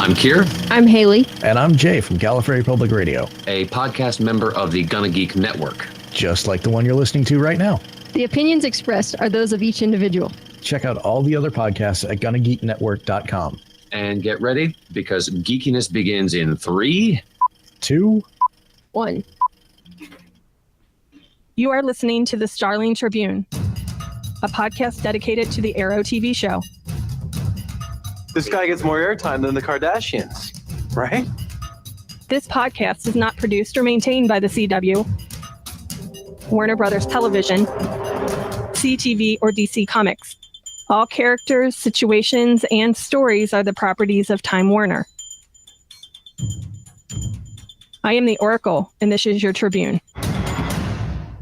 I'm Kier. I'm Haley. And I'm Jay from Gallifrey Public Radio, a podcast member of the Gonna Geek Network. Just like the one you're listening to right now. The opinions expressed are those of each individual. Check out all the other podcasts at GonnaGeekNetwork.com. And get ready, because geekiness begins in 3, 2, 1. You are listening to the Starling Tribune, a podcast dedicated to the Arrow TV show. This guy gets more airtime than the Kardashians, right? This podcast is not produced or maintained by the CW, Warner Brothers Television, CTV, or DC Comics. All characters, situations, and stories are the properties of Time Warner. I am the Oracle, and this is your Tribune.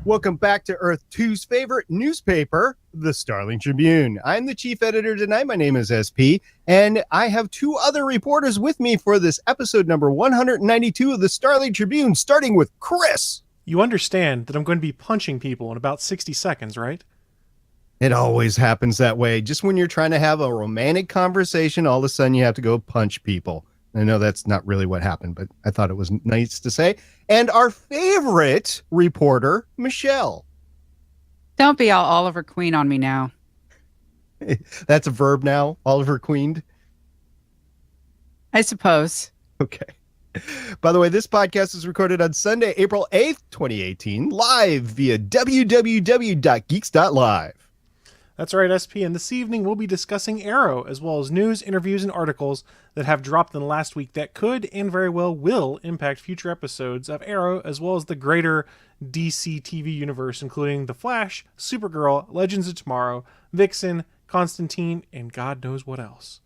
Welcome back to Earth 2's favorite newspaper, the Starling Tribune. I'm the chief editor tonight. My name is SP, and I have two other reporters with me for this episode number 192 of the Starling Tribune, starting with Chris. You understand that I'm going to be punching people in about 60 seconds, right? It always happens that way. Just when you're trying to have a romantic conversation, all of a sudden you have to go punch people. I know that's not really what happened, but I thought it was nice to say. And our favorite reporter, Michelle. Don't be all Oliver Queen on me now. That's a verb now, Oliver Queened? I suppose. Okay. By the way, this podcast is recorded on Sunday, April 8th, 2018, live via www.geeks.live. That's right, SP, and this evening we'll be discussing Arrow, as well as news, interviews, and articles that have dropped in the last week that could, and very well will, impact future episodes of Arrow, as well as the greater DC TV universe, including The Flash, Supergirl, Legends of Tomorrow, Vixen, Constantine, and God knows what else.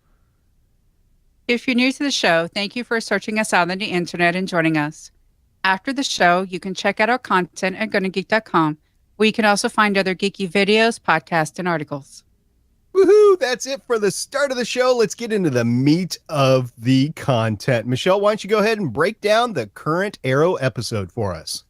If you're new to the show, thank you for searching us out on the internet and joining us. After the show, you can check out our content at GonnaGeek.com, where you can also find other geeky videos, podcasts, and articles. Woohoo! That's it for the start of the show. Let's get into the meat of the content. Michelle, why don't you go ahead and break down the current Arrow episode for us?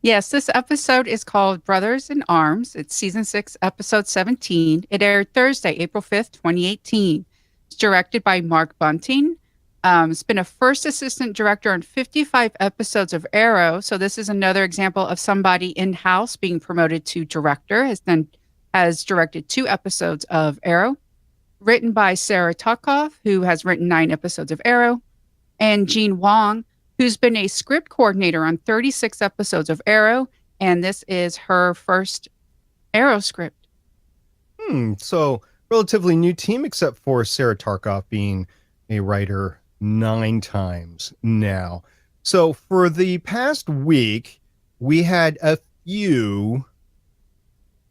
Yes, this episode is called Brothers in Arms. It's season 6, episode 17. It aired Thursday, April 5th, 2018. It's directed by Mark Bunting. It's been a first assistant director on 55 episodes of Arrow. So this is another example of somebody in-house being promoted to director. Has directed 2 episodes of Arrow. Written by Sarah Tarkoff, who has written 9 episodes of Arrow. And Jean Wong, who's been a script coordinator on 36 episodes of Arrow. And this is her first Arrow script. So relatively new team, except for Sarah Tarkoff being a writer 9 times now. So for the past week, we had a few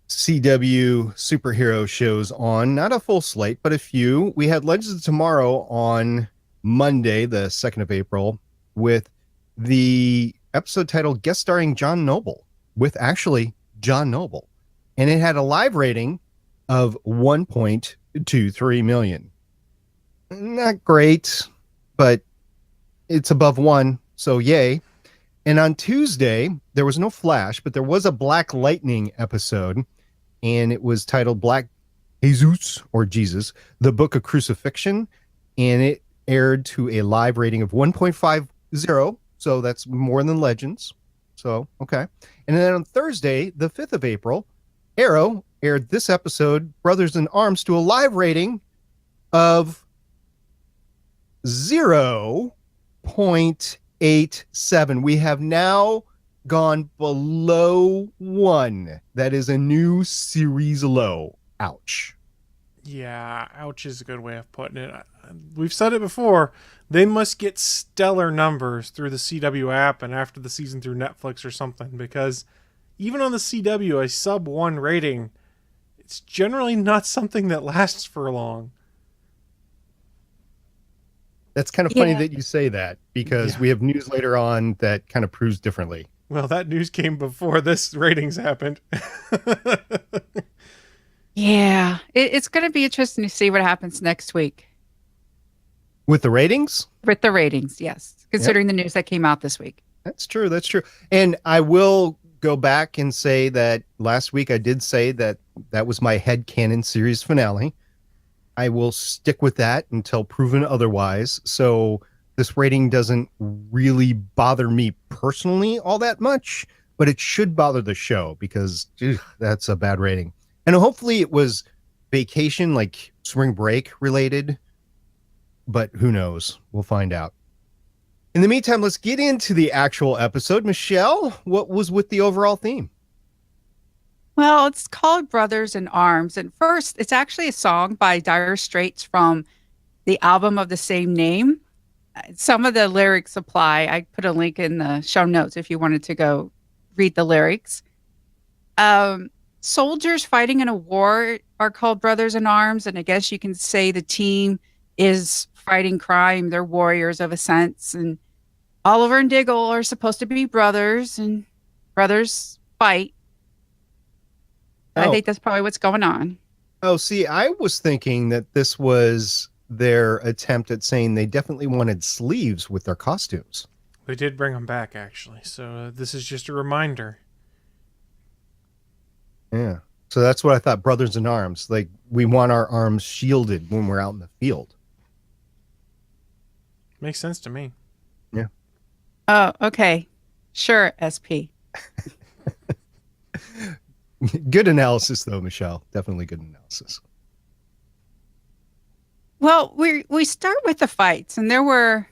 CW superhero shows on, not a full slate, but a few. We had Legends of Tomorrow on Monday, the 2nd of April, with the episode titled Guest Starring John Noble, with actually John Noble. And it had a live rating of 1.23 million. Not great, but it's above 1, so yay. And on Tuesday, there was no Flash, but there was a Black Lightning episode, and it was titled Black Jesus, or Jesus, the Book of Crucifixion, and it aired to a live rating of 1.50, so that's more than Legends. So, okay. And then on Thursday, the 5th of April, Arrow aired this episode, Brothers in Arms, to a live rating of 0.87. We have now gone below 1. That is a new series low. Ouch. Yeah, ouch is a good way of putting it. We've said it before. They must get stellar numbers through the CW app and after the season through Netflix or something, because even on the CW, a sub 1 rating, it's generally not something that lasts for long. That's kind of funny that you say that, because we have news later on that kind of proves differently. Well, that news came before this ratings happened. Yeah, it's going to be interesting to see what happens next week. With the ratings? With the ratings, yes. Considering the news that came out this week. That's true. That's true. And I will go back and say that last week I did say that that was my headcanon series finale. I will stick with that until proven otherwise. So this rating doesn't really bother me personally all that much, but it should bother the show because that's a bad rating. And hopefully it was vacation, like spring break related, but who knows? We'll find out. In the meantime, let's get into the actual episode. Michelle, what was with the overall theme? Well, it's called Brothers in Arms. And first, it's actually a song by Dire Straits from the album of the same name. Some of the lyrics apply. I put a link in the show notes if you wanted to go read the lyrics. Soldiers fighting in a war are called Brothers in Arms. And I guess you can say the team is fighting crime. They're warriors of a sense. And Oliver and Diggle are supposed to be brothers, and brothers fight. I think that's probably what's going on. Oh, see, I was thinking that this was their attempt at saying they definitely wanted sleeves with their costumes. They did bring them back, actually. So this is just a reminder. Yeah. So that's what I thought, Brothers in Arms. Like, we want our arms shielded when we're out in the field. Makes sense to me. Yeah. Oh, okay. Sure, SP. Good analysis, though, Michelle. Definitely good analysis. Well, we start with the fights, and there was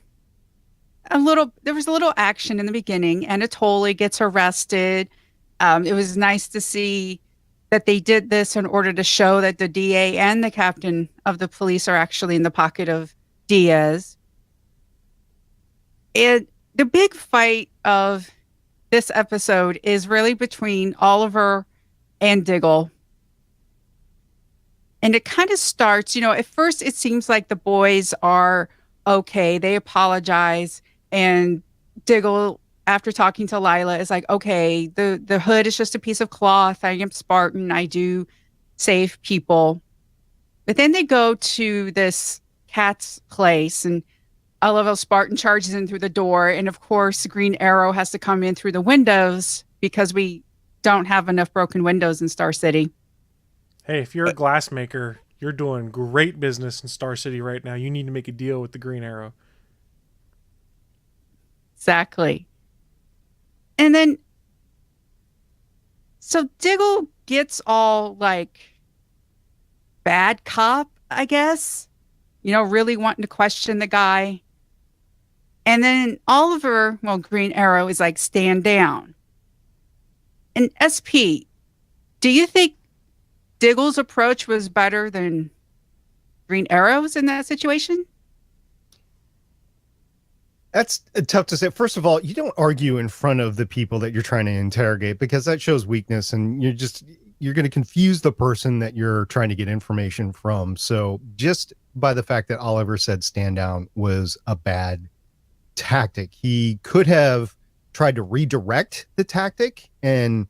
a little action in the beginning. Anatoly gets arrested. It was nice to see that they did this in order to show that the DA and the captain of the police are actually in the pocket of Diaz. And the big fight of this episode is really between Oliver and Diggle. And it kind of starts, at first it seems like the boys are okay. They apologize. And Diggle, after talking to Lila, is like, okay, the hood is just a piece of cloth. I am Spartan. I do save people. But then they go to this cat's place, and a level Spartan charges in through the door. And of course, Green Arrow has to come in through the windows because we don't have enough broken windows in Star City. Hey, if you're a glassmaker, you're doing great business in Star City right now. You need to make a deal with the Green Arrow. Exactly. And then, so Diggle gets all like bad cop, I guess, really wanting to question the guy. And then Oliver, Green Arrow is like, stand down. And SP, do you think Diggle's approach was better than Green Arrow's in that situation? That's tough to say. First of all, you don't argue in front of the people that you're trying to interrogate because that shows weakness, and you're going to confuse the person that you're trying to get information from. So just by the fact that Oliver said stand down was a bad tactic. He could have tried to redirect the tactic and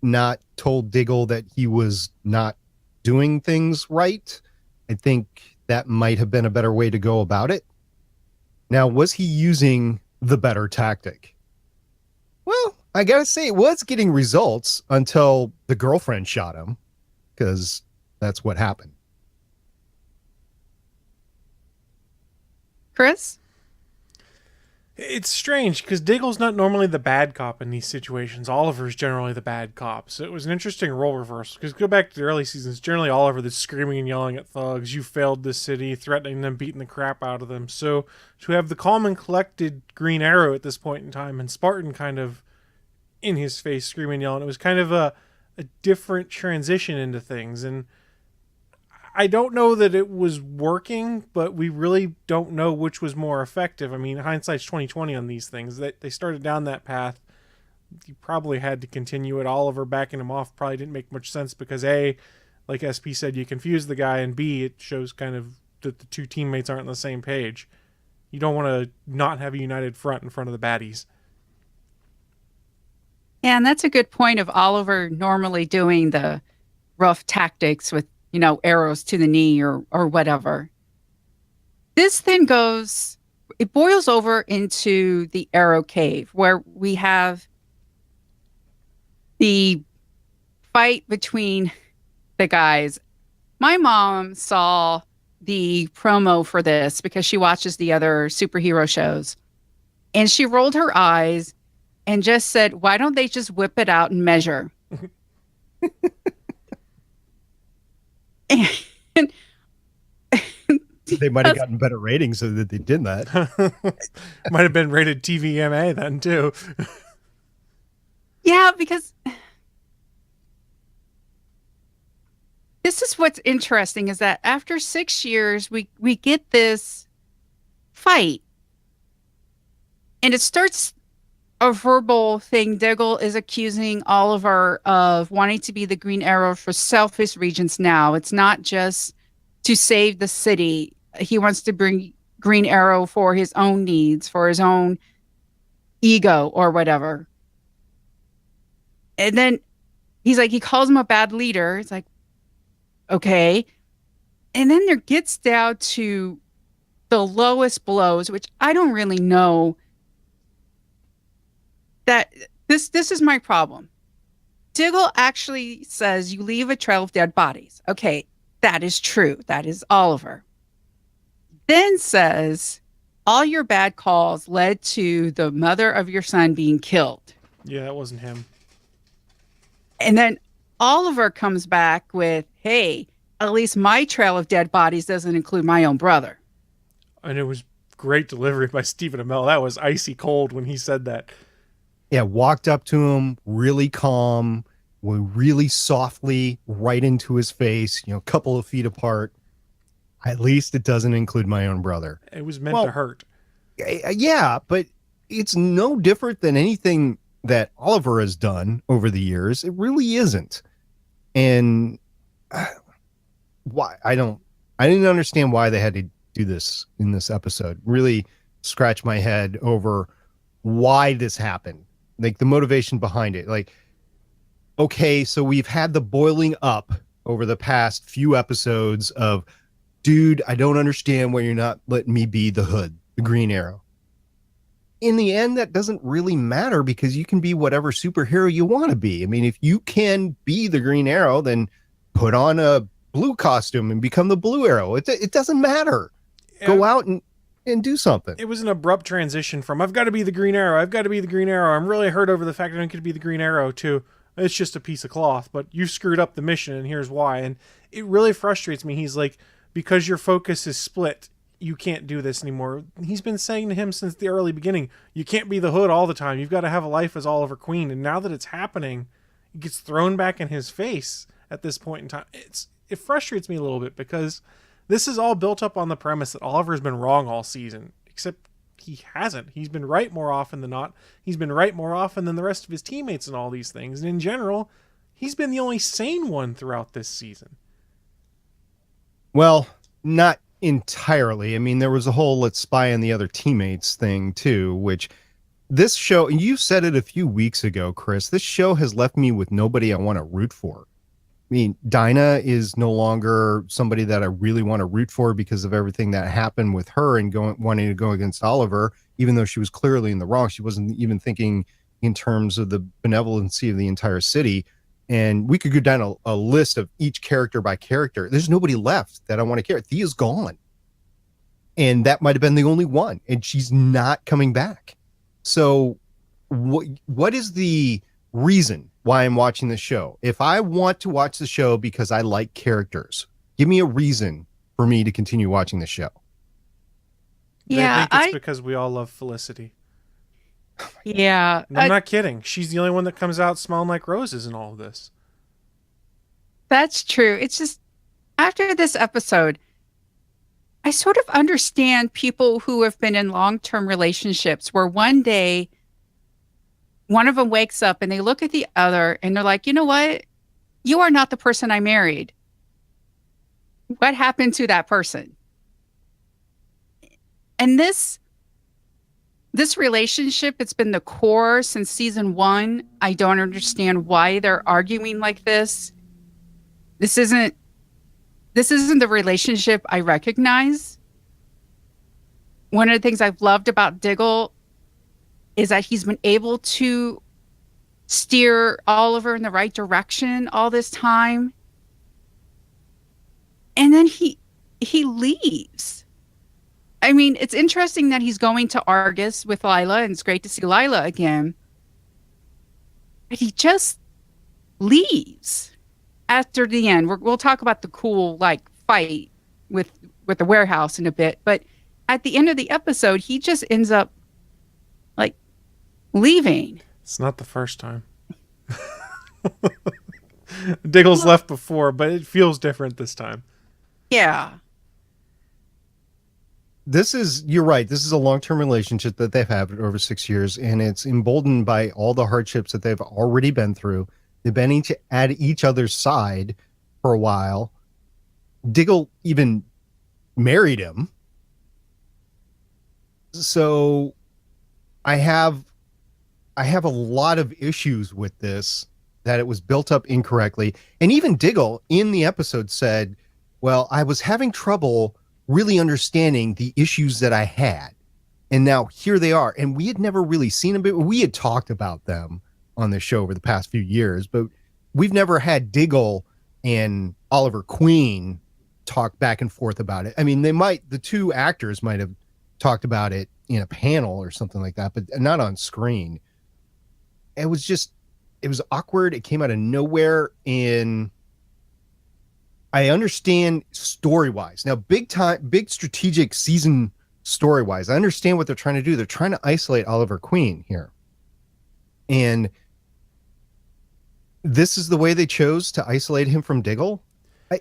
not told Diggle that he was not doing things right. I think that might have been a better way to go about it. Now, was he using the better tactic? Well, I gotta say, it was getting results until the girlfriend shot him, because that's what happened. Chris? It's strange because Diggle's not normally the bad cop in these situations. Oliver's generally the bad cop. So it was an interesting role reversal because go back to the early seasons, generally Oliver that's screaming and yelling at thugs, you failed this city, threatening them, beating the crap out of them. So to have the calm and collected Green Arrow at this point in time and Spartan kind of in his face screaming and yelling, it was kind of a different transition into things. And I don't know that it was working, but we really don't know which was more effective. I mean, hindsight's 20/20 on these things. That they started down that path. You probably had to continue it. Oliver backing him off probably didn't make much sense because A, like SP said, you confuse the guy, and B, it shows kind of that the two teammates aren't on the same page. You don't want to not have a united front in front of the baddies. Yeah, and that's a good point of Oliver normally doing the rough tactics with arrows to the knee or whatever. This then it boils over into the Arrow Cave where we have the fight between the guys. my mom saw the promo for this because she watches the other superhero shows. And she rolled her eyes and just said, why don't they just whip it out and measure? And They might have gotten better ratings so that they did that. Might have been rated TVMA then too. yeah, because this is what's interesting is that after 6 years, we get this fight. And it starts a verbal thing. Diggle is accusing Oliver of wanting to be the Green Arrow for selfish reasons now. It's not just to save the city. He wants to bring Green Arrow for his own needs, for his own ego or whatever. And then he's like, he calls him a bad leader. It's like, okay. And then there gets down to the lowest blows, which I don't really know. That this is my problem. Diggle actually says you leave a trail of dead bodies. Okay, that is true. That is Oliver. Then says all your bad calls led to the mother of your son being killed. Yeah, that wasn't him. And then Oliver comes back with, hey, at least my trail of dead bodies doesn't include my own brother. And it was great delivery by Stephen Amell. That was icy cold when he said that. Yeah, walked up to him, really calm, really softly, right into his face, a couple of feet apart. At least it doesn't include my own brother. It was meant to hurt. Yeah, but it's no different than anything that Oliver has done over the years. It really isn't. And why I didn't understand why they had to do this in this episode. Really scratch my head over why this happened. Like the motivation behind it. Like, okay, so we've had the boiling up over the past few episodes of, dude, I don't understand why you're not letting me be the Hood, the Green Arrow. In the end, that doesn't really matter because you can be whatever superhero you want to be. I mean, if you can be the Green Arrow, then put on a blue costume and become the Blue Arrow. It doesn't matter. Yeah. Go out and do something. It was an abrupt transition from I've got to be the Green Arrow. I've got to be the Green Arrow. I'm really hurt over the fact I don't get to be the Green Arrow to it's just a piece of cloth, but you screwed up the mission and here's why. And it really frustrates me. He's like, because your focus is split, you can't do this anymore. He's been saying to him since the early beginning, you can't be the Hood all the time. You've got to have a life as Oliver Queen. And now that it's happening, it gets thrown back in his face at this point in time. It frustrates me a little bit because this is all built up on the premise that Oliver's been wrong all season, except he hasn't. He's been right more often than not. He's been right more often than the rest of his teammates in all these things. And in general, he's been the only sane one throughout this season. Well, not entirely. I mean, there was a whole let's spy on the other teammates thing too, which this show, and you said it a few weeks ago, Chris, this show has left me with nobody I want to root for. I mean, Dinah is no longer somebody that I really want to root for because of everything that happened with her and wanting to go against Oliver, even though she was clearly in the wrong. She wasn't even thinking in terms of the benevolency of the entire city. And we could go down a list of each character by character. There's nobody left that I want to care. Thea's gone. And that might have been the only one. And she's not coming back. So what is the reason why I'm watching the show? If I want to watch the show because I like characters, give me a reason for me to continue watching the show. Yeah, I think it's because we all love Felicity. Yeah. And I'm not kidding. She's the only one that comes out smelling like roses in all of this. That's true. It's just after this episode, I sort of understand people who have been in long-term relationships where one day one of them wakes up and they look at the other and they're like, you know what? You are not the person I married. What happened to that person? And this relationship, it's been the core since season 1. I don't understand why they're arguing like this. This isn't the relationship I recognize. One of the things I've loved about Diggle is that he's been able to steer Oliver in the right direction all this time. then he leaves. I mean, it's interesting that he's going to Argus with Lila, and it's great to see Lila again. But he just leaves after the end. We'll talk about the cool fight with the warehouse in a bit, but at the end of the episode, he just ends up leaving. It's not the first time. Diggle's left before, but it feels different this time. Yeah. You're right. This is a long-term relationship that they've had over 6 years, and it's emboldened by all the hardships that they've already been through. They've been at each other's side for a while. Diggle even married him. So I have a lot of issues with this, that it was built up incorrectly. And even Diggle in the episode said, well, I was having trouble really understanding the issues that I had. And now here they are. And we had never really seen them, but we had talked about them on the show over the past few years, but we've never had Diggle and Oliver Queen talk back and forth about it. I mean, the two actors might have talked about it in a panel or something like that, but not on screen. It was awkward. It came out of nowhere. And I understand story-wise. Now, big strategic season story-wise, I understand what they're trying to do. They're trying to isolate Oliver Queen here. And this is the way they chose to isolate him from Diggle. I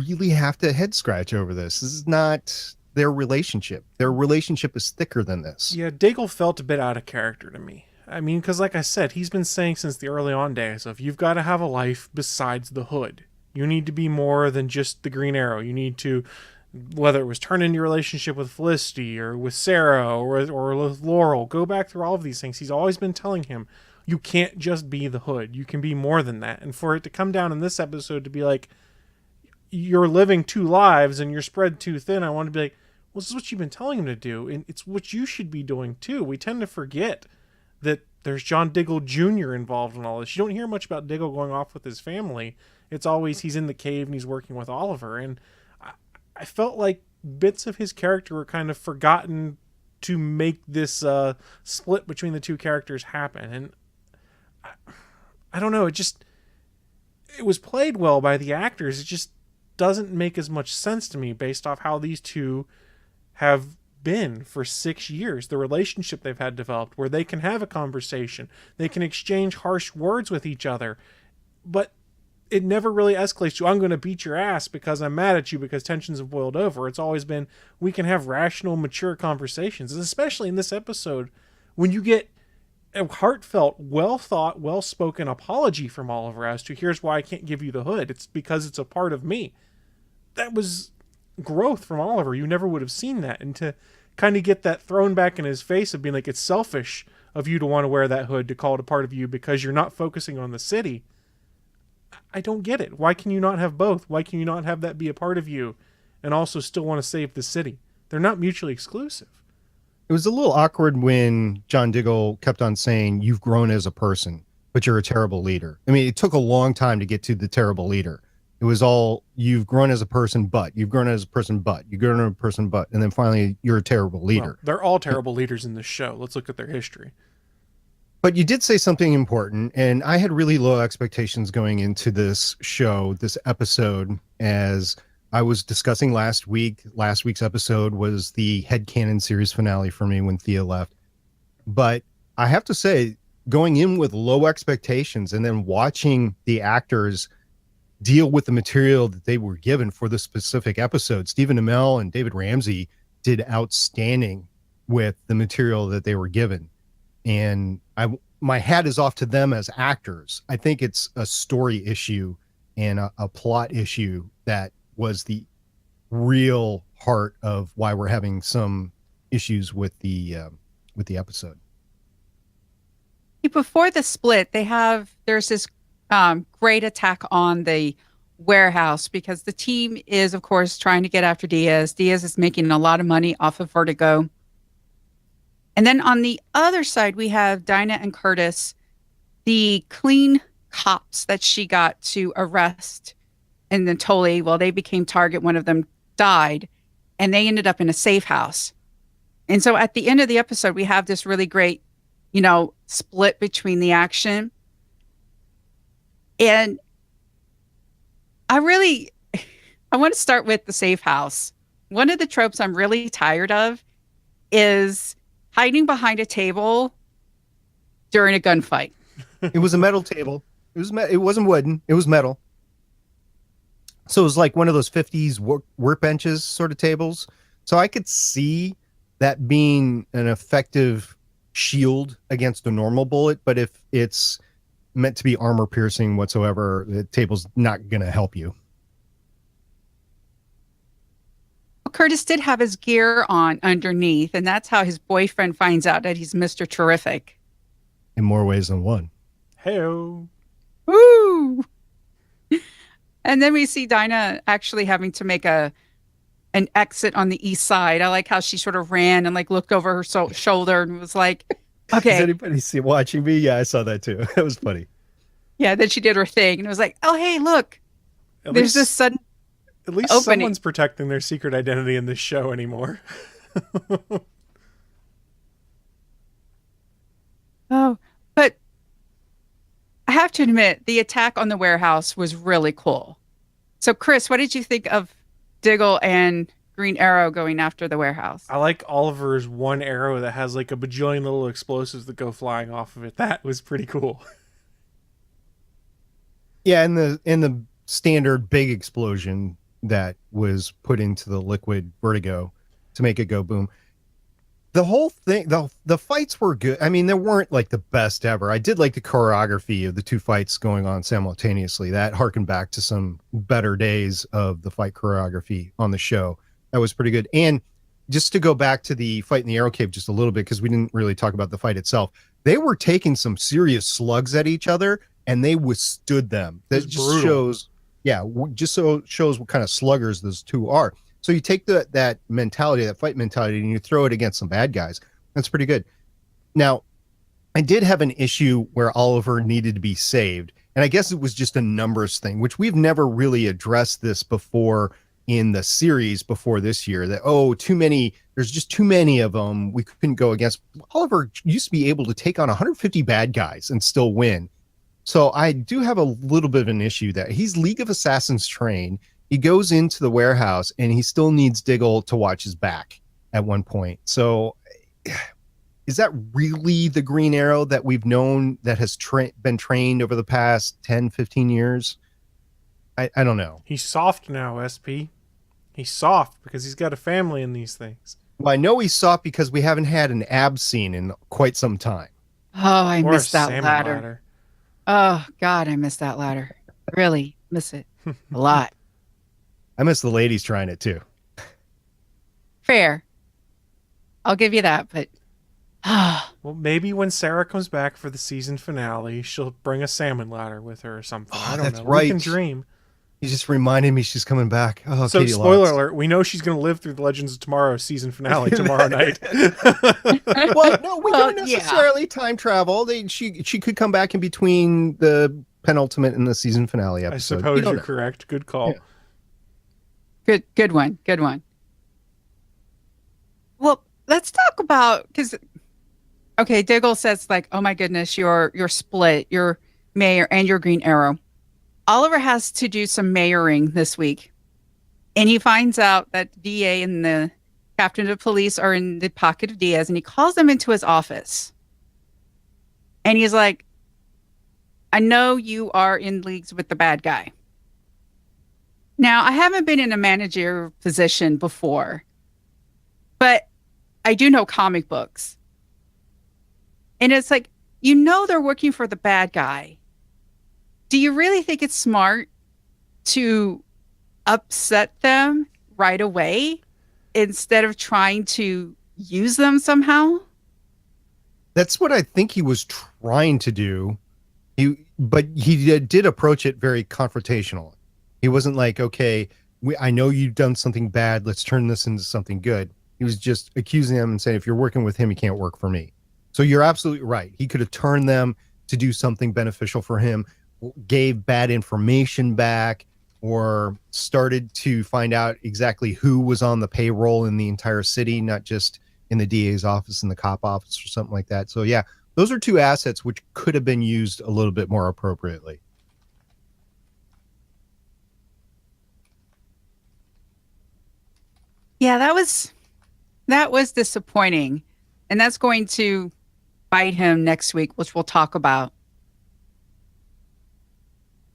really have to head scratch over this. This is not their relationship. Their relationship is thicker than this. Yeah, Diggle felt a bit out of character to me. I mean, because like I said, he's been saying since the early on days of, you've got to have a life besides the hood. You need to be more than just the Green Arrow. You need to, whether it was turn into your relationship with Felicity or with Sarah or with Laurel, go back through all of these things. He's always been telling him, you can't just be the hood. You can be more than that. And for it to come down in this episode to be like, you're living two lives and you're spread too thin, I want to be like, well, this is what you've been telling him to do. And it's what you should be doing too. We tend to forget that there's John Diggle Jr. involved in all this. You don't hear much about Diggle going off with his family. It's always he's in the cave and he's working with Oliver. And I felt like bits of his character were kind of forgotten to make this split between the two characters happen. And I don't know. It was played well by the actors. It just doesn't make as much sense to me based off how these two have been for 6 years, the relationship they've had developed, where they can have a conversation, they can exchange harsh words with each other, but it never really escalates to, I'm going to beat your ass because I'm mad at you because tensions have boiled over. It's always been, we can have rational, mature conversations. And especially in this episode, when you get a heartfelt, well-thought, well-spoken apology from Oliver as to, here's why I can't give you the hood. It's because it's a part of me. That was growth from Oliver. You never would have seen that. And to kind of get that thrown back in his face of being like, it's selfish of you to want to wear that hood, to call it a part of you because you're not focusing on the city. I don't get it. Why can you not have both? Why can you not have that be a part of you and also still want to save the city? They're not mutually exclusive. It was a little awkward when John Diggle kept on saying, you've grown as a person, but you're a terrible leader. I mean, it took a long time to get to the terrible leader. It was all, you've grown as a person, but you've grown as a person, but you've grown as a person, but, and then finally you're a terrible leader. Well, they're all terrible leaders in this show. Let's look at their history. But you did say something important, and I had really low expectations going into this show, this episode, as I was discussing last week. Last week's episode was the headcanon series finale for me when Thea left. But I have to say, going in with low expectations and then watching the actors deal with the material that they were given for the specific episode, Stephen Amell and David Ramsey did outstanding with the material that they were given. And my hat is off to them as actors. I think it's a story issue and a plot issue that was the real heart of why we're having some issues with the episode. Before the split, there's this great attack on the warehouse because the team is, of course, trying to get after Diaz. Diaz is making a lot of money off of Vertigo. And then on the other side, we have Dinah and Curtis, the clean cops that she got to arrest and then Tully, well, they became target. One of them died, and they ended up in a safe house. And so at the end of the episode, we have this really great, split between the action. And I want to start with the safe house. One of the tropes I'm really tired of is hiding behind a table during a gunfight. It was a metal table. It wasn't wooden. It was metal. So it was like one of those 50s workbenches sort of tables. So I could see that being an effective shield against a normal bullet. But if it's meant to be armor piercing whatsoever, the table's not going to help you. Curtis did have his gear on underneath, and that's how his boyfriend finds out that he's Mr. Terrific. In more ways than one. Hey-o. Woo! And then we see Dinah actually having to make an exit on the east side. I like how she sort of ran and looked over her shoulder and was like, okay. Is anybody watching me? Yeah, I saw that too. That was funny. Yeah, then she did her thing and it was like, oh, hey, look. There's this sudden At least opening. Someone's protecting their secret identity in this show anymore. Oh, but I have to admit, the attack on the warehouse was really cool. So, Chris, what did you think of Diggle and Green Arrow going after the warehouse? I like Oliver's one arrow that has a bajillion little explosives that go flying off of it. That was pretty cool. Yeah, in the standard big explosion that was put into the liquid vertigo to make it go boom. The whole thing, the fights were good. I mean, they weren't the best ever. I did like the choreography of the two fights going on simultaneously. That harkened back to some better days of the fight choreography on the show. That was pretty good. And just to go back to the fight in the Arrow Cave just a little bit, because we didn't really talk about the fight itself. They were taking some serious slugs at each other, and they withstood them. That just brutal. shows what kind of sluggers those two are. So you take that mentality, that fight mentality, and you throw it against some bad guys. That's pretty good. Now, I did have an issue where Oliver needed to be saved, and I guess it was just a numbers thing, which we've never really addressed this before in the series before this year. That too many. There's just too many of them. We couldn't go against. Oliver used to be able to take on 150 bad guys and still win. So I do have a little bit of an issue that he's League of Assassins trained. He goes into the warehouse and he still needs Diggle to watch his back at one point. So is that really the Green Arrow that we've known that has been trained over the past 10, 15 years? I don't know. He's soft now, SP. He's soft because he's got a family in these things. Well, I know he's soft because we haven't had an ab scene in quite some time. Oh, I Or a missed that salmon ladder. Oh, God, I missed that ladder. Really miss it a lot. I miss the ladies trying it too. Fair. I'll give you that, but Well, maybe when Sarah comes back for the season finale, she'll bring a salmon ladder with her or something. I don't that's know. right. We can dream. You just reminded me she's coming back. Oh, So, Katie spoiler Lotz. alert, we know she's going to live through the Legends of Tomorrow season finale tomorrow night. Well, no, we don't Yeah. necessarily time travel. She could come back in between the penultimate and the season finale I episode. suppose We don't you're know. correct. Good call. Yeah. good one. Well, let's talk about, because, okay, Diggle says oh my goodness, you're split, your mayor and your Green Arrow. Oliver has to do some mayoring this week. And he finds out that DA and the captain of police are in the pocket of Diaz, and he calls them into his office. And he's like, I know you are in leagues with the bad guy. Now, I haven't been in a manager position before, but I do know comic books. And it's they're working for the bad guy. Do you really think it's smart to upset them right away instead of trying to use them somehow? That's what I think he was trying to do. But he did approach it very confrontational. He wasn't like, okay, I know you've done something bad. Let's turn this into something good. He was just accusing them and saying, if you're working with him, you can't work for me. So you're absolutely right. He could have turned them to do something beneficial for him, gave bad information back, or started to find out exactly who was on the payroll in the entire city, not just in the DA's office and the cop office or something like that. So yeah, those are two assets which could have been used a little bit more appropriately. Yeah, that was disappointing. And that's going to bite him next week, which we'll talk about.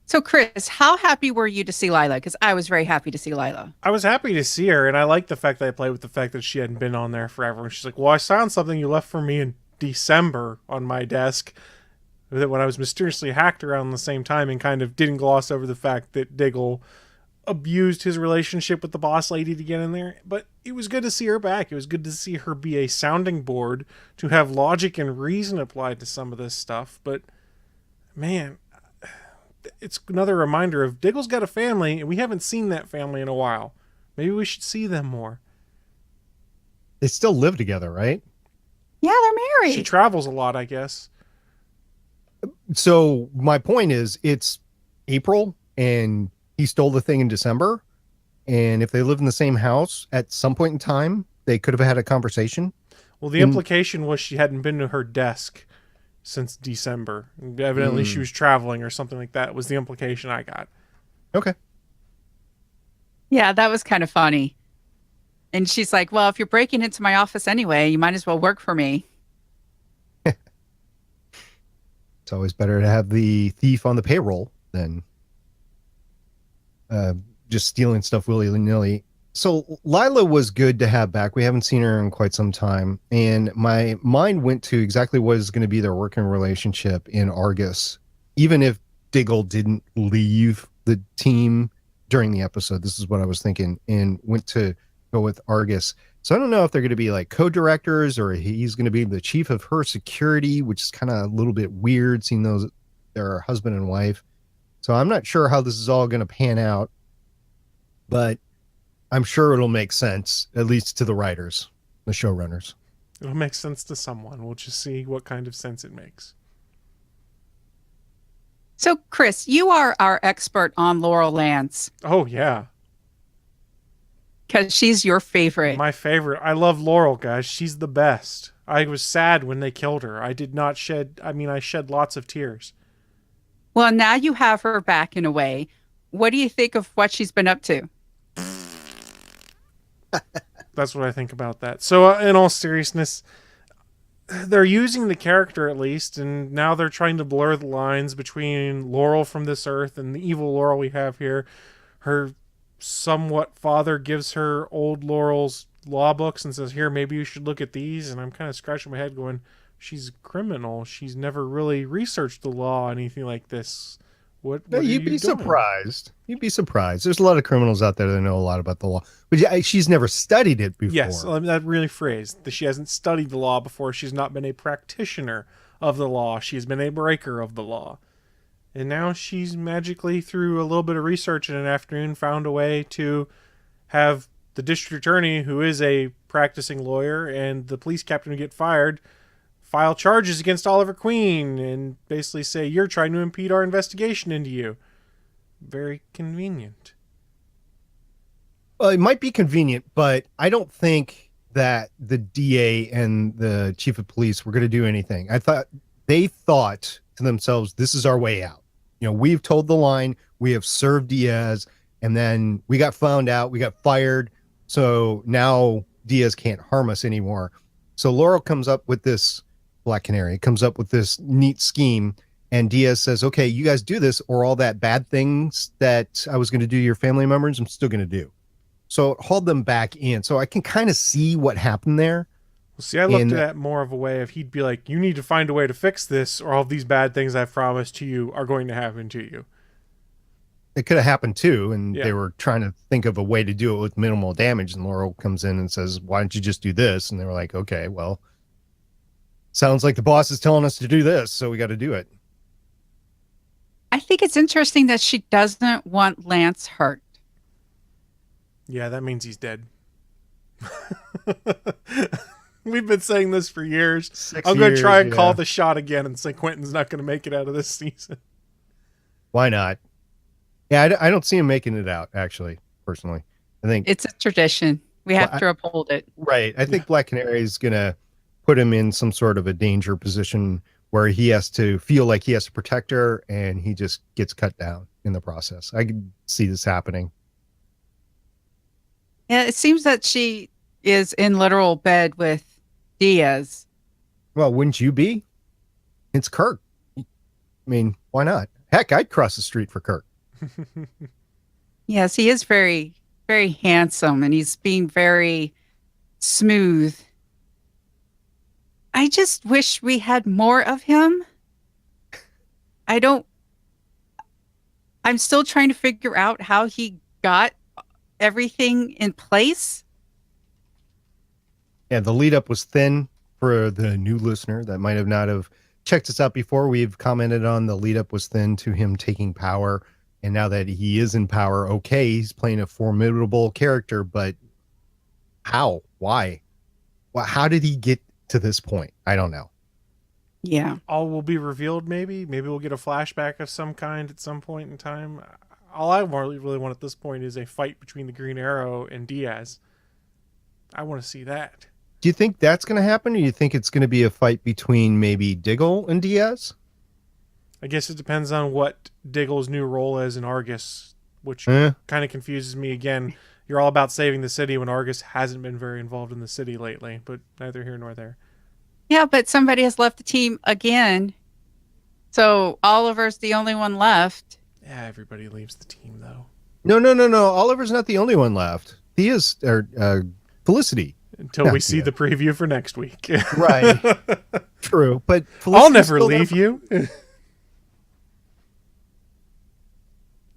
So, Chris, how happy were you to see Lila? Because I was very happy to see Lila. I was happy to see her, and I like the fact that I played with the fact that she hadn't been on there forever. And she's like, well, I found something you left for me in December on my desk that when I was mysteriously hacked around the same time, and kind of didn't gloss over the fact that Diggle abused his relationship with the boss lady to get in there. But it was good to see her back. It was good to see her be a sounding board to have logic and reason applied to some of this stuff. But man, it's another reminder of Diggle's got a family, and we haven't seen that family in a while. Maybe we should see them more. They still live together, right? Yeah, they're married. She travels a lot, I guess. So my point is, it's April, and he stole the thing in December. And if they live in the same house at some point in time, they could have had a conversation. Well, the implication was she hadn't been to her desk since December. Evidently she was traveling or something like that was the implication I got. Okay. Yeah, that was kind of funny. And she's like, well, if you're breaking into my office anyway, you might as well work for me. It's always better to have the thief on the payroll than just stealing stuff willy-nilly. So Lila was good to have back. We haven't seen her in quite some time. And my mind went to exactly what is going to be their working relationship in Argus. Even if Diggle didn't leave the team during the episode, this is what I was thinking, and went to go with Argus. So I don't know if they're going to be like co-directors or he's going to be the chief of her security, which is kind of a little bit weird seeing those they're husband and wife. So I'm not sure how this is all going to pan out, but I'm sure it'll make sense, at least to the writers, the showrunners. It'll make sense to someone. We'll just see what kind of sense it makes. So, Chris, you are our expert on Laurel Lance Oh, yeah. because she's your favorite. My favorite. I love Laurel, guys. She's the best. I was sad when they killed her. I shed lots of tears. Well, now you have her back in a way. What do you think of what she's been up to? That's what I think about that. So, in all seriousness, they're using the character at least, and now they're trying to blur the lines between Laurel from this earth and the evil Laurel we have here. Her somewhat father gives her old Laurel's law books and says, here, maybe you should look at these. And I'm kind of scratching my head going, she's a criminal. She's never really researched the law, anything like this. What You'd be surprised. You'd be surprised. There's a lot of criminals out there that know a lot about the law, but she's never studied it before. Yes, that really phrased that she hasn't studied the law before. She's not been a practitioner of the law. She's been a breaker of the law. And now she's magically, through a little bit of research in an afternoon, found a way to have the district attorney, who is a practicing lawyer, and the police captain who get fired, file charges against Oliver Queen and basically say, you're trying to impede our investigation into you. Very convenient. Well, it might be convenient, but I don't think that the DA and the chief of police were going to do anything. They thought to themselves, this is our way out. You know, we've told the line, we have served Diaz, and then we got found out, we got fired. So now Diaz can't harm us anymore. So Laurel comes up with this, Black Canary comes up with this neat scheme, and Diaz says, okay, you guys do this, or all that bad things that I was going to do to your family members, I'm still going to do. So it hauled them back in. So I can kind of see what happened there. Well, see, I looked at that more of a way of he'd be like, you need to find a way to fix this, or all these bad things I've promised to you are going to happen to you. It could have happened too, and they were trying to think of a way to do it with minimal damage, and Laurel comes in and says, why don't you just do this? And they were like, okay, well, sounds like the boss is telling us to do this, so we got to do it. I think it's interesting that she doesn't want Lance hurt. Yeah, that means he's dead. We've been saying this for years. I'm going to try and call the shot again and say Quentin's not going to make it out of this season. Why not? Yeah, I don't see him making it out, actually, personally. I think It's a tradition. We have Well, to uphold it. right. I think Black Canary is going to put him in some sort of a danger position where he has to feel like he has to protect her, and he just gets cut down in the process. I can see this happening. Yeah, it seems that she is in literal bed with Diaz. Well, wouldn't you be? It's Kirk. I mean, why not? Heck, I'd cross the street for Kirk. Yes, he is very, very handsome, and he's being very smooth. I just wish we had more of him. I'm still trying to figure out how he got everything in place. Yeah, the lead up was thin for the new listener that might have not have checked us out before. We've commented on the lead up was thin to him taking power. And now that he is in power, okay, he's playing a formidable character, but how? Why? Well, how did he get to this point? I don't know. Yeah. All will be revealed, maybe. Maybe we'll get a flashback of some kind at some point in time. All I really want at this point is a fight between the Green Arrow and Diaz. I want to see that. Do you think that's going to happen, or do you think it's going to be a fight between maybe Diggle and Diaz? I guess it depends on what Diggle's new role is in Argus, which kind of confuses me again. You're all about saving the city when Argus hasn't been very involved in the city lately, but neither here nor there. Yeah, but somebody has left the team again. So Oliver's the only one left. Yeah, everybody leaves the team, though. No. Oliver's not the only one left. He is, Felicity. Until we see the preview for next week. Right. True. But I'll never leave you.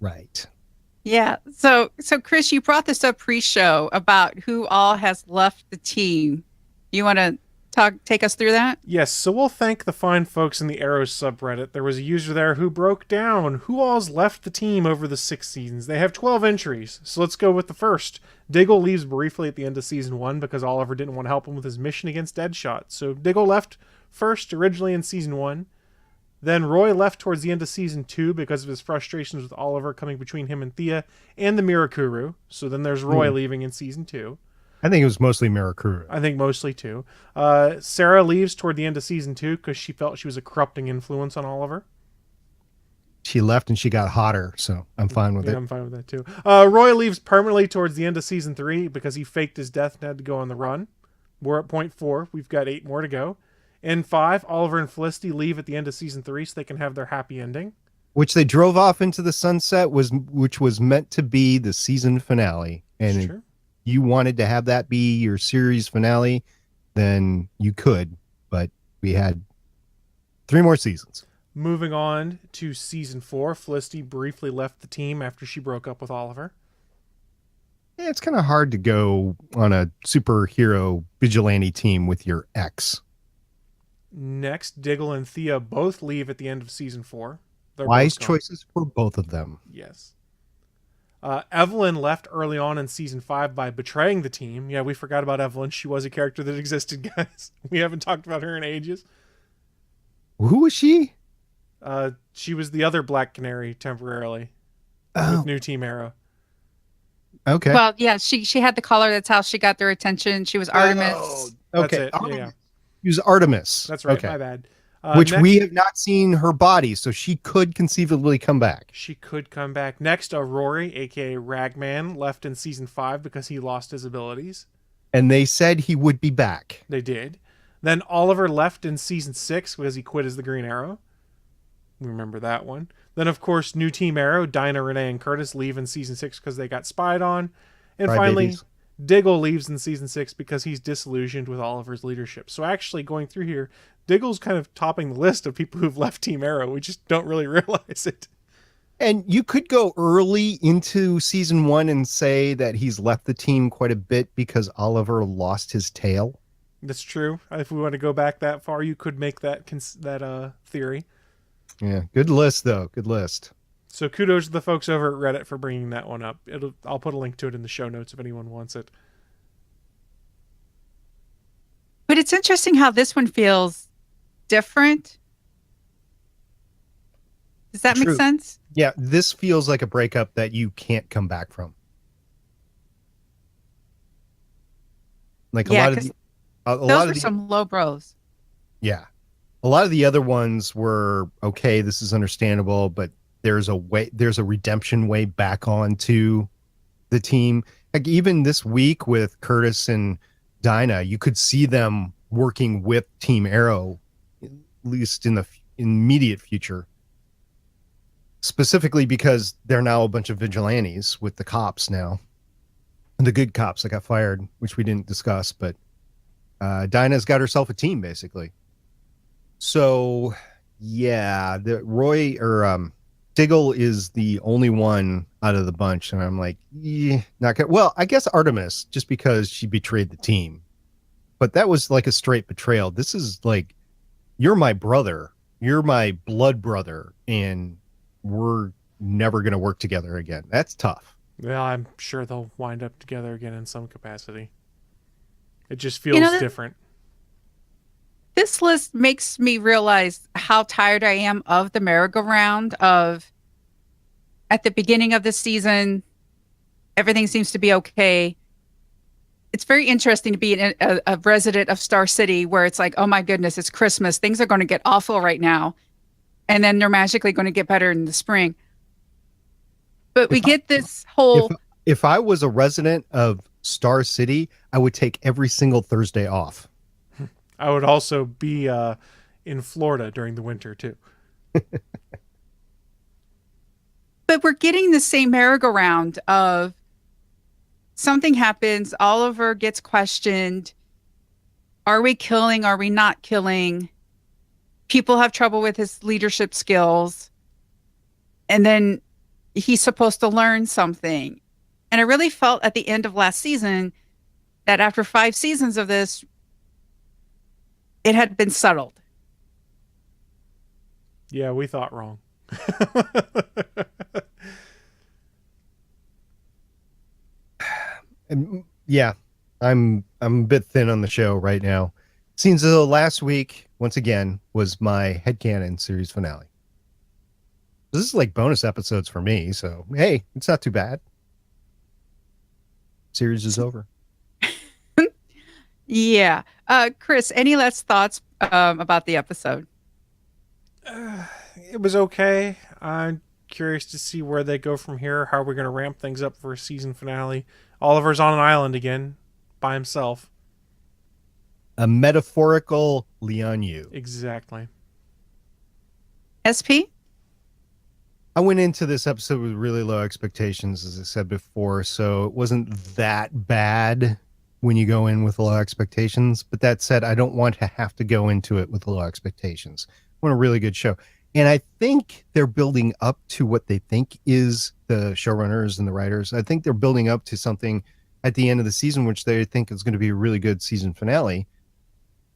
Right. Yeah. So Chris, you brought this up pre-show about who all has left the team. You want to take us through that? Yes, so we'll thank the fine folks in the Arrows subreddit. There was a user there who broke down who all's left the team over the 6 seasons. They have 12 entries, so let's go with the first. Diggle leaves briefly at the end of season 1 because Oliver didn't want to help him with his mission against Deadshot. So Diggle left first originally in season 1. Then Roy left towards the end of season 2 because of his frustrations with Oliver coming between him and Thea and the Mirakuru. So then there's Roy leaving in season 2. I think it was mostly Mirakuru. I think mostly too. Sarah leaves toward the end of season 2 because she felt she was a corrupting influence on Oliver. She left and she got hotter, so I'm fine with it. I'm fine with that too. Roy leaves permanently towards the end of season 3 because he faked his death and had to go on the run. We're at point 4. We've got 8 more to go. In 5, Oliver and Felicity leave at the end of season 3 so they can have their happy ending. Which they drove off into the sunset, which was meant to be the season finale. And Sure. you wanted to have that be your series finale, then you could, but we had 3 more seasons. Moving on to season 4, Felicity briefly left the team after she broke up with Oliver. Yeah, it's kind of hard to go on a superhero vigilante team with your ex. Next, Diggle and Thea both leave at the end of season 4. They're Wise both gone. choices for both of them. Yes. Evelyn left early on in season 5 by betraying the team. Yeah, we forgot about Evelyn. She was a character that existed, guys. We haven't talked about her in ages. Who was she? She was the other Black Canary temporarily with New Team Arrow. Okay. Well, yeah, she had the collar. That's how she got their attention. She was Artemis. Okay. That's it. Yeah. She was Artemis. That's right. Okay. My bad. Which next, we have not seen her body, so she could conceivably come back. She could come back. Next, Rory, a.k.a. Ragman, left in season 5 because he lost his abilities. And they said he would be back. They did. Then Oliver left in season 6 because he quit as the Green Arrow. We remember that one. Then, of course, New Team Arrow, Dinah, Renee, and Curtis leave in season 6 because they got spied on. And finally, babies. Diggle leaves in season 6 because he's disillusioned with Oliver's leadership. So actually, going through here, Diggle's kind of topping the list of people who've left Team Arrow. We just don't really realize it. And you could go early into season 1 and say that he's left the team quite a bit because Oliver lost his tail. That's true. If we want to go back that far, you could make that theory. Yeah, good list, though. Good list. So kudos to the folks over at Reddit for bringing that one up. I'll put a link to it in the show notes if anyone wants it. But it's interesting how this one feels different. Does that make True. sense? Yeah, this feels like a breakup that you can't come back from. Like a Yeah, lot of 'cause a those lot were of the some low blows. yeah, a lot of the other ones were okay. This is understandable, but there's a redemption way back onto the team. Like even this week with Curtis and Dinah, you could see them working with Team Arrow, at least in the immediate future. Specifically because they're now a bunch of vigilantes with the cops now. And the good cops that got fired, which we didn't discuss, but Dinah's got herself a team, basically. So, yeah, Diggle is the only one out of the bunch, and I'm like, not good. Well, I guess Artemis, just because she betrayed the team. But that was like a straight betrayal. This is like, you're my brother. You're my blood brother, and we're never going to work together again. That's tough. Well, I'm sure they'll wind up together again in some capacity. It just feels different. This list makes me realize how tired I am of the merry-go-round of at the beginning of the season, everything seems to be okay. It's very interesting to be a resident of Star City where it's like, oh my goodness, it's Christmas. Things are going to get awful right now. And then they're magically going to get better in the spring. But we get this whole... If I was a resident of Star City, I would take every single Thursday off. I would also be in Florida during the winter, too. But we're getting the same merry-go-round of something happens, Oliver gets questioned. Are we killing? Are we not killing? People have trouble with his leadership skills. And then he's supposed to learn something. And I really felt at the end of last season that after 5 seasons of this, it had been settled. Yeah, we thought wrong. Yeah, I'm a bit thin on the show right now. Seems as though last week, once again, was my headcanon series finale. This is like bonus episodes for me, so hey, it's not too bad. Series is over. Yeah. Chris, any last thoughts about the episode? It was okay. I'm curious to see where they go from here. How are we going to ramp things up for a season finale? Oliver's on an island again by himself. A metaphorical Lianyu. Exactly. SP? I went into this episode with really low expectations, as I said before, so it wasn't that bad when you go in with low expectations. But that said, I don't want to have to go into it with low expectations. I want a really good show. And I think they're building up to what they think is the showrunners and the writers. I think they're building up to something at the end of the season, which they think is going to be a really good season finale.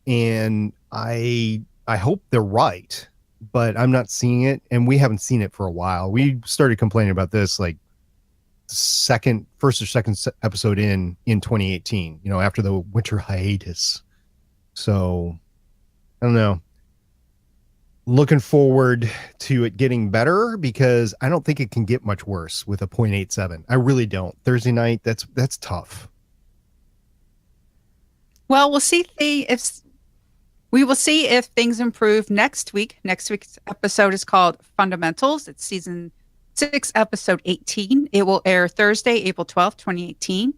And I hope they're right, but I'm not seeing it. And we haven't seen it for a while. We started complaining about this like first or second episode in 2018, after the winter hiatus. So I don't know. Looking forward to it getting better because I don't think it can get much worse with a 0.87. I really don't. Thursday night, that's tough. Well, we'll see if things improve next week. Next week's episode is called Fundamentals. It's season 6, episode 18. It will air Thursday, April 12th, 2018.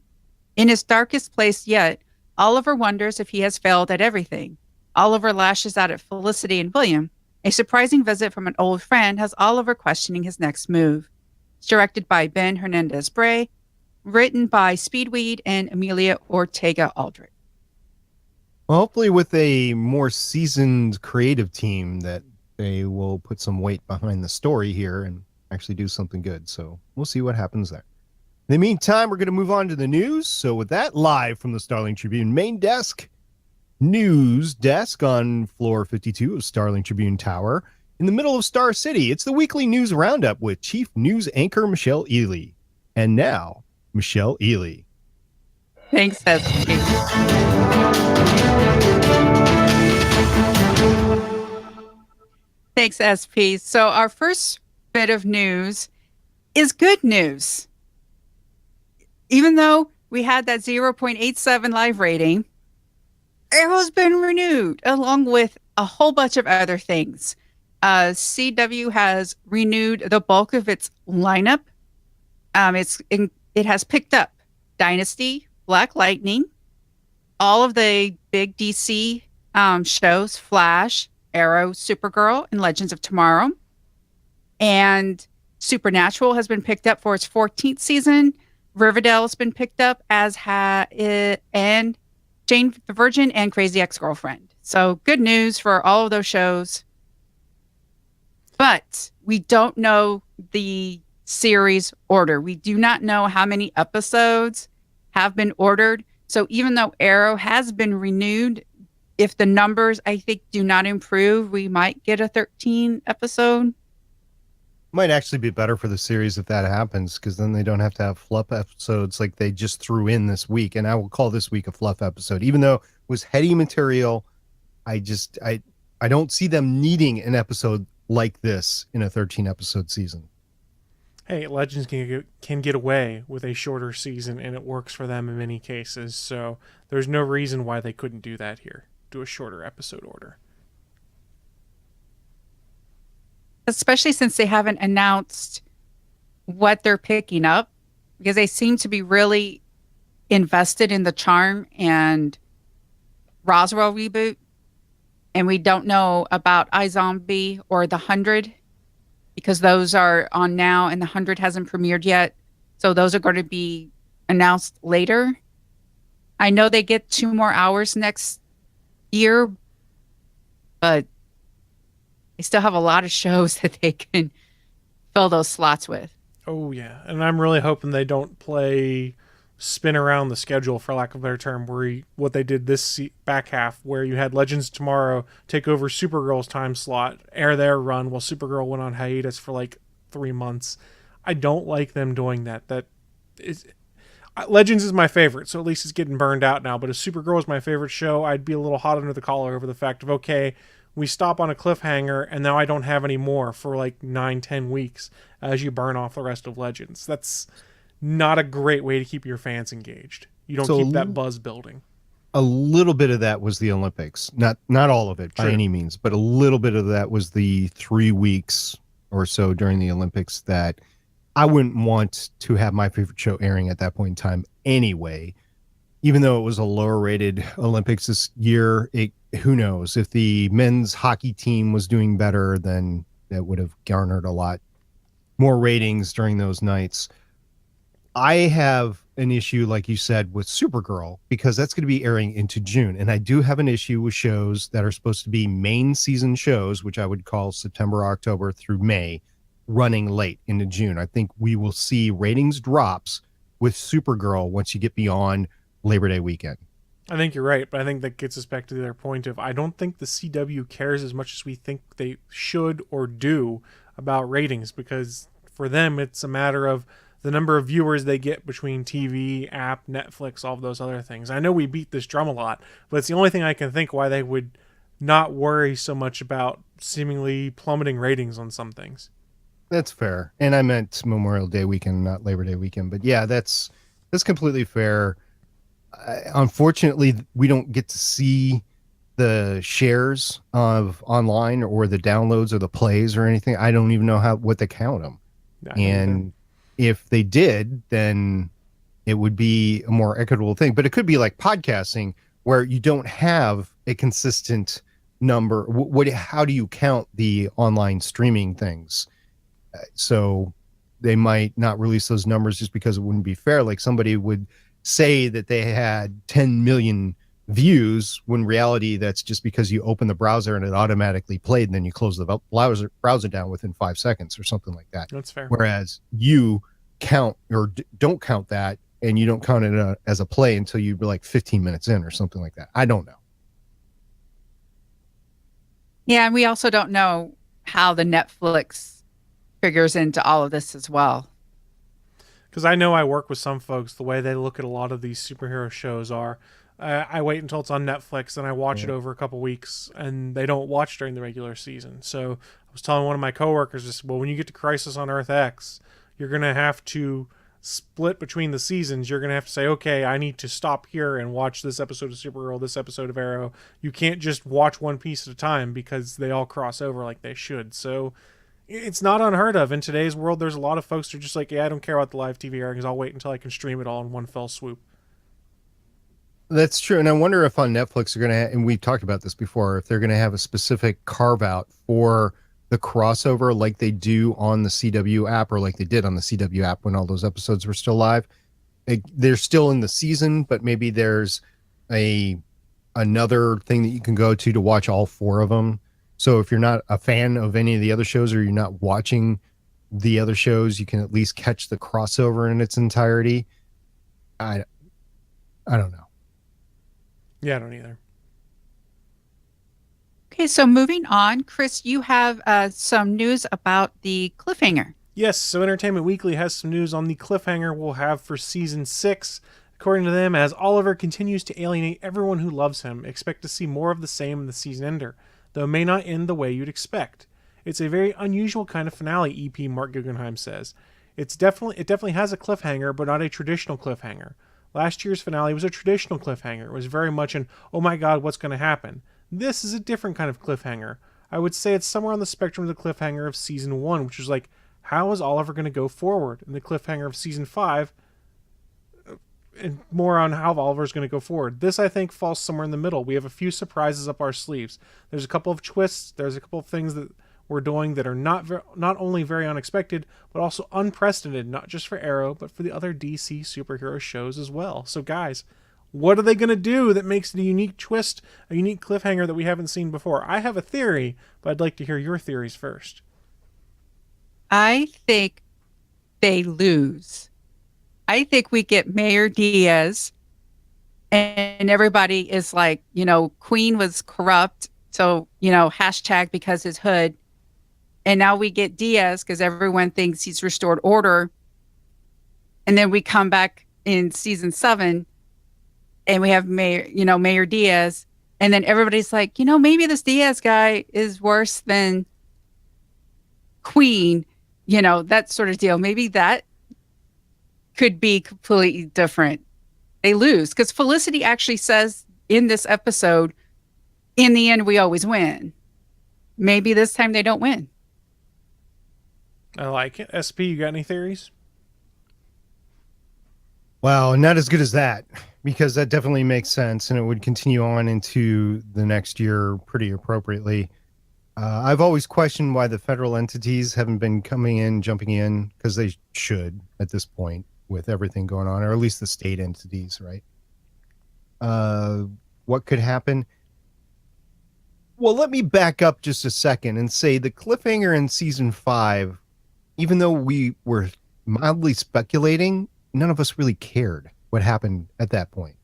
In his darkest place yet, Oliver wonders if he has failed at everything. Oliver lashes out at Felicity and William. A surprising visit from an old friend has Oliver questioning his next move. It's directed by Ben Hernandez-Bray, written by Speedweed and Amelia Ortega-Aldrich. Well, hopefully with a more seasoned creative team that they will put some weight behind the story here and actually do something good. So we'll see what happens there. In the meantime, we're going to move on to the news. So with that, live from the Starling Tribune main desk, news desk on floor 52 of Starling Tribune Tower in the middle of Star City. It's the weekly news roundup with chief news anchor Michelle Ely. And now, Michelle Ely. Thanks, SP. Thanks, SP. So our first bit of news is good news. Even though we had that 0.87 live rating, Arrow's been renewed along with a whole bunch of other things. CW has renewed the bulk of its lineup. It has picked up Dynasty, Black Lightning, all of the big DC shows, Flash, Arrow, Supergirl, and Legends of Tomorrow. And Supernatural has been picked up for its 14th season. Riverdale has been picked up, and Jane the Virgin and Crazy Ex-Girlfriend. So good news for all of those shows. But we don't know the series order. We do not know how many episodes have been ordered. So even though Arrow has been renewed, if the numbers, I think, do not improve, we might get a 13 episode. Might actually be better for the series if that happens, because then they don't have to have fluff episodes like they just threw in this week. And I will call this week a fluff episode, even though it was heady material. I don't see them needing an episode like this in a 13 episode season. Hey, Legends can get away with a shorter season, and it works for them in many cases. So there's no reason why they couldn't do that here. Do a shorter episode order. Especially since they haven't announced what they're picking up, because they seem to be really invested in the Charm and Roswell reboot. And we don't know about iZombie or The 100, because those are on now and The 100 hasn't premiered yet. So those are going to be announced later. I know they get 2 more hours next year, but they still have a lot of shows that they can fill those slots with. Oh, yeah. And I'm really hoping they don't spin around the schedule, for lack of a better term, where what they did this back half, where you had Legends Tomorrow take over Supergirl's time slot, air their run, while Supergirl went on hiatus for like 3 months. I don't like them doing that. Legends is my favorite, so at least it's getting burned out now. But if Supergirl is my favorite show, I'd be a little hot under the collar over the fact of, okay, we stop on a cliffhanger, and now I don't have any more for like 9-10 weeks as you burn off the rest of Legends. That's not a great way to keep your fans engaged. You don't keep that buzz building. A little bit of that was the Olympics. Not all of it by any means, but a little bit of that was the 3 weeks or so during the Olympics that I wouldn't want to have my favorite show airing at that point in time anyway. Even though it was a lower rated Olympics this year, who knows? If the men's hockey team was doing better, then that would have garnered a lot more ratings during those nights. I have an issue, like you said, with Supergirl, because that's going to be airing into June. And I do have an issue with shows that are supposed to be main season shows, which I would call September, October through May, running late into June. I think we will see ratings drops with Supergirl once you get beyond Labor Day weekend. I think you're right, but I think that gets us back to their point of, I don't think the CW cares as much as we think they should or do about ratings, because for them it's a matter of the number of viewers they get between TV, app, Netflix, all of those other things. I know we beat this drum a lot, but it's the only thing I can think why they would not worry so much about seemingly plummeting ratings on some things. That's fair. And I meant Memorial Day weekend, not Labor Day weekend. But yeah, that's completely fair. Unfortunately, we don't get to see the shares of online or the downloads or the plays or anything. I don't even know what to count them. And if they did, then it would be a more equitable thing. But it could be like podcasting, where you don't have a consistent number. How do you count the online streaming things? So they might not release those numbers just because it wouldn't be fair. Like somebody would say that they had 10 million views, when in reality that's just because you open the browser and it automatically played, and then you close the browser down within 5 seconds or something like that. That's fair. Whereas you count or don't count that, and you don't count it as a play until you're like 15 minutes in or something like that. I don't know. Yeah, and we also don't know how the Netflix figures into all of this as well. Because I know I work with some folks, the way they look at a lot of these superhero shows are, I wait until it's on Netflix and I watch it over a couple weeks, and they don't watch during the regular season. So I was telling one of my coworkers, just, well, when you get to Crisis on Earth X, you're going to have to split between the seasons. You're going to have to say, okay, I need to stop here and watch this episode of Supergirl, this episode of Arrow. You can't just watch one piece at a time because they all cross over like they should. So it's not unheard of. In today's world, there's a lot of folks who are just like, yeah, I don't care about the live TV airings. I'll wait until I can stream it all in one fell swoop. That's true. And I wonder if on Netflix they're going to, and we've talked about this before, if they're going to have a specific carve out for the crossover like they do on the CW app, or like they did on the CW app when all those episodes were still live. They're still in the season, but maybe there's another thing that you can go to watch all 4 of them. So if you're not a fan of any of the other shows, or you're not watching the other shows, you can at least catch the crossover in its entirety. I don't know. Yeah, I don't either. Okay, so moving on, Chris, you have some news about the cliffhanger. Yes, so Entertainment Weekly has some news on the cliffhanger we'll have for season 6. According to them, as Oliver continues to alienate everyone who loves him, expect to see more of the same in the season ender, though it may not end the way you'd expect. It's a very unusual kind of finale, EP Mark Guggenheim says. It definitely has a cliffhanger, but not a traditional cliffhanger. Last year's finale was a traditional cliffhanger. It was very much an, oh my god, what's going to happen? This is a different kind of cliffhanger. I would say it's somewhere on the spectrum of the cliffhanger of season 1, which was like, how is Oliver going to go forward? And the cliffhanger of season 5, and more on how Oliver's going to go forward. This, I think, falls somewhere in the middle. We have a few surprises up our sleeves. There's a couple of twists. There's a couple of things that we're doing that are not only very unexpected, but also unprecedented, not just for Arrow, but for the other DC superhero shows as well. So guys, what are they going to do that makes it a unique twist, a unique cliffhanger that we haven't seen before? I have a theory, but I'd like to hear your theories first. I think they lose. I think we get Mayor Diaz, and everybody is like, Queen was corrupt, so, hashtag because his hood. And now we get Diaz because everyone thinks he's restored order. And then we come back in season 7 and we have Mayor Diaz. And then everybody's like, maybe this Diaz guy is worse than Queen, that sort of deal. Maybe that could be completely different. They lose because Felicity actually says in this episode, in the end, we always win. Maybe this time they don't win. I like it. SP, you got any theories? Well, not as good as that, because that definitely makes sense, and it would continue on into the next year pretty appropriately. I've always questioned why the federal entities haven't been jumping in, because they should at this point with everything going on, or at least the state entities, right? What could happen? Well, let me back up just a second and say the cliffhanger in season 5, even though we were mildly speculating, none of us really cared what happened at that point,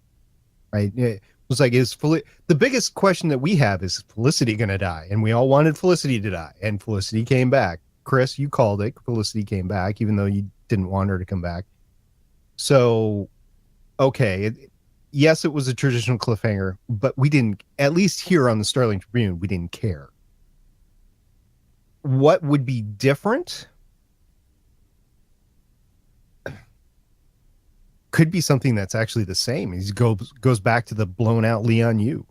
right? It was like, the biggest question that we have is Felicity going to die? And we all wanted Felicity to die, and Felicity came back. Chris, you called it. Felicity came back, even though you didn't want her to come back. So, okay, yes, it was a traditional cliffhanger, but we didn't, at least here on the Starling Tribune, we didn't care. What would be different? Could be something that's actually the same. He goes back to the blown out Leon Yu.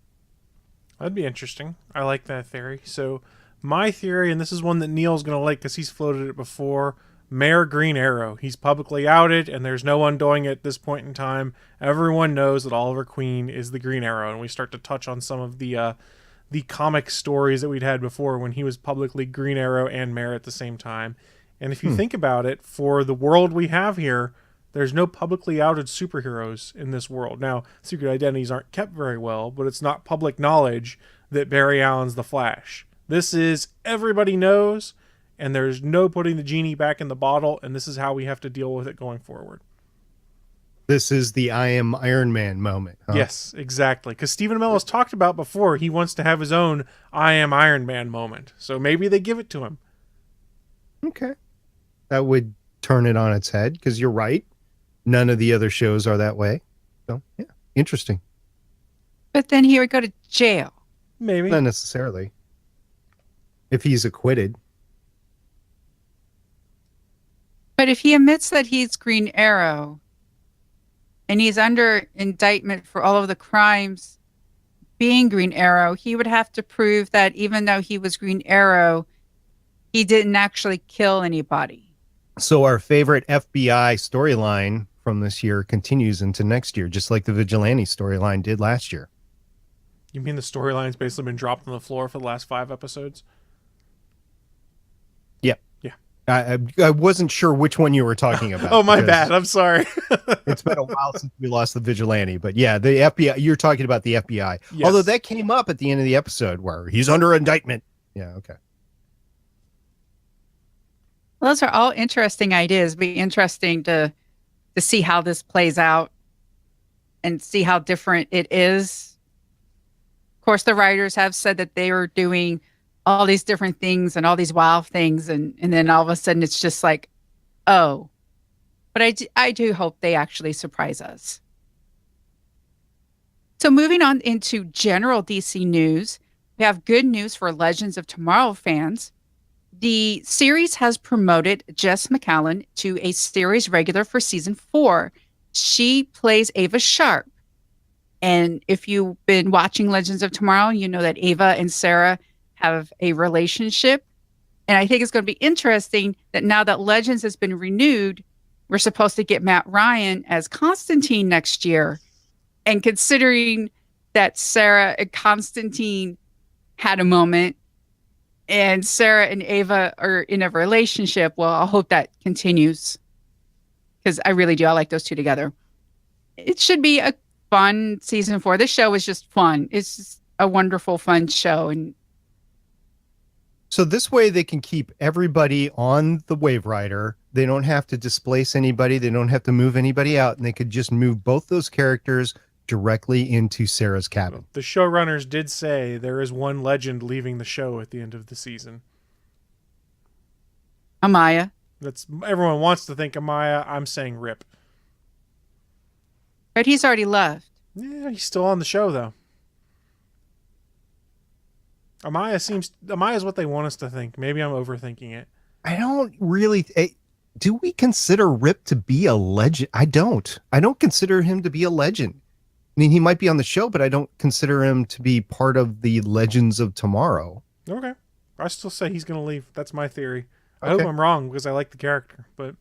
That'd be interesting. I like that theory. So my theory, and this is one that Neil's going to like because he's floated it before, Mayor Green Arrow. He's publicly outed, and there's no undoing it at this point in time. Everyone knows that Oliver Queen is the Green Arrow, and we start to touch on some of the comic stories that we'd had before when he was publicly Green Arrow and Mayor at the same time. And if you think about it, for the world we have here, there's no publicly outed superheroes in this world. Now, secret identities aren't kept very well, but it's not public knowledge that Barry Allen's the Flash. This is everybody knows, and there's no putting the genie back in the bottle, and this is how we have to deal with it going forward. This is the I am Iron Man moment. Huh? Yes, exactly. Because Stephen Amell has talked about before, he wants to have his own I am Iron Man moment. So maybe they give it to him. Okay. That would turn it on its head, because you're right. None of the other shows are that way. So, yeah, interesting. But then he would go to jail. Maybe. Not necessarily. If he's acquitted. But if he admits that he's Green Arrow and he's under indictment for all of the crimes being Green Arrow, he would have to prove that even though he was Green Arrow, he didn't actually kill anybody. So our favorite FBI storyline from this year continues into next year, just like the Vigilante storyline did last year. You mean the storyline's basically been dropped on the floor for the last 5 episodes? Yep. Yeah. I wasn't sure which one you were talking about. Oh, my bad. I'm sorry. It's been a while since we lost the Vigilante, but yeah, the FBI, you're talking about the FBI. Yes. Although that came up at the end of the episode where he's under indictment. Yeah, okay. Well, those are all interesting ideas. Be interesting to see how this plays out and see how different it is. Of course, the writers have said that they were doing all these different things and all these wild things, and then all of a sudden it's just like, oh. But I do hope they actually surprise us. So moving on into general DC news, we have good news for Legends of Tomorrow fans. The series has promoted Jess McCallan to a series regular for season 4. She plays Ava Sharp. And if you've been watching Legends of Tomorrow, you know that Ava and Sarah have a relationship. And I think it's going to be interesting that now that Legends has been renewed, we're supposed to get Matt Ryan as Constantine next year. And considering that Sarah and Constantine had a moment, and Sarah and Ava are in a relationship, well, I hope that continues. Because I really do. I like those two together. It should be a fun season 4. This show is just fun. It's just a wonderful, fun show. And so this way they can keep everybody on the Wave Rider. They don't have to displace anybody. They don't have to move anybody out. And they could just move both those characters directly into Sarah's cabin. The showrunners did say there is one legend leaving the show at the end of the season. Amaya. That's everyone wants to think Amaya. I'm saying Rip. But he's already left. Yeah, he's still on the show though. Amaya is what they want us to think. Maybe I'm overthinking it. I don't really. Do we consider Rip to be a legend? I don't consider him to be a legend. I mean, he might be on the show, but I don't consider him to be part of the Legends of Tomorrow. Okay. I still say he's going to leave. That's my theory. I Okay. hope I'm wrong because I like the character, but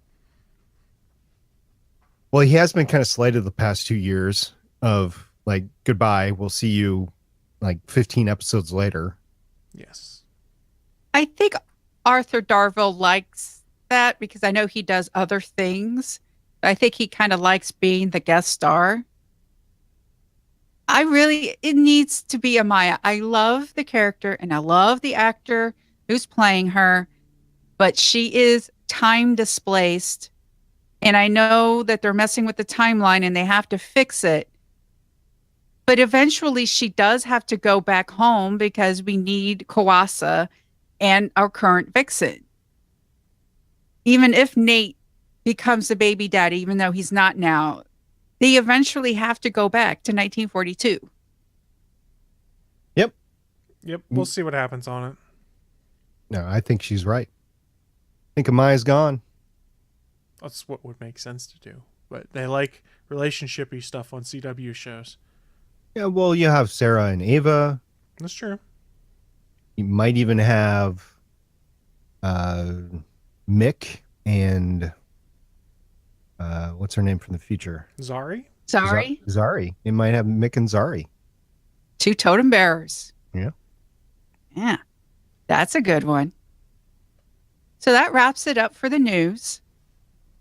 Well, he has been kind of slighted the past 2 years of like, goodbye, we'll see you like 15 episodes later. yes. I think Arthur Darvill likes that because I know he does other things. I think he kind of likes being the guest star. It needs to be Amaya. I love the character and I love the actor who's playing her, but she is time displaced. And I know that they're messing with the timeline and they have to fix it. But eventually she does have to go back home because we need Kawasa and our current Vixen. Even if Nate becomes the baby daddy, even though he's not now, they eventually have to go back to 1942. Yep. We'll see what happens on it. No, I think she's right. I think Amaya's gone. That's what would make sense to do. But they like relationship-y stuff on CW shows. Yeah, well, you have Sarah and Ava. That's true. You might even have Mick and what's her name from the future? Zari? Sorry. Zari. You might have Mick and Zari. 2 totem bearers. Yeah. Yeah. That's a good one. So that wraps it up for the news.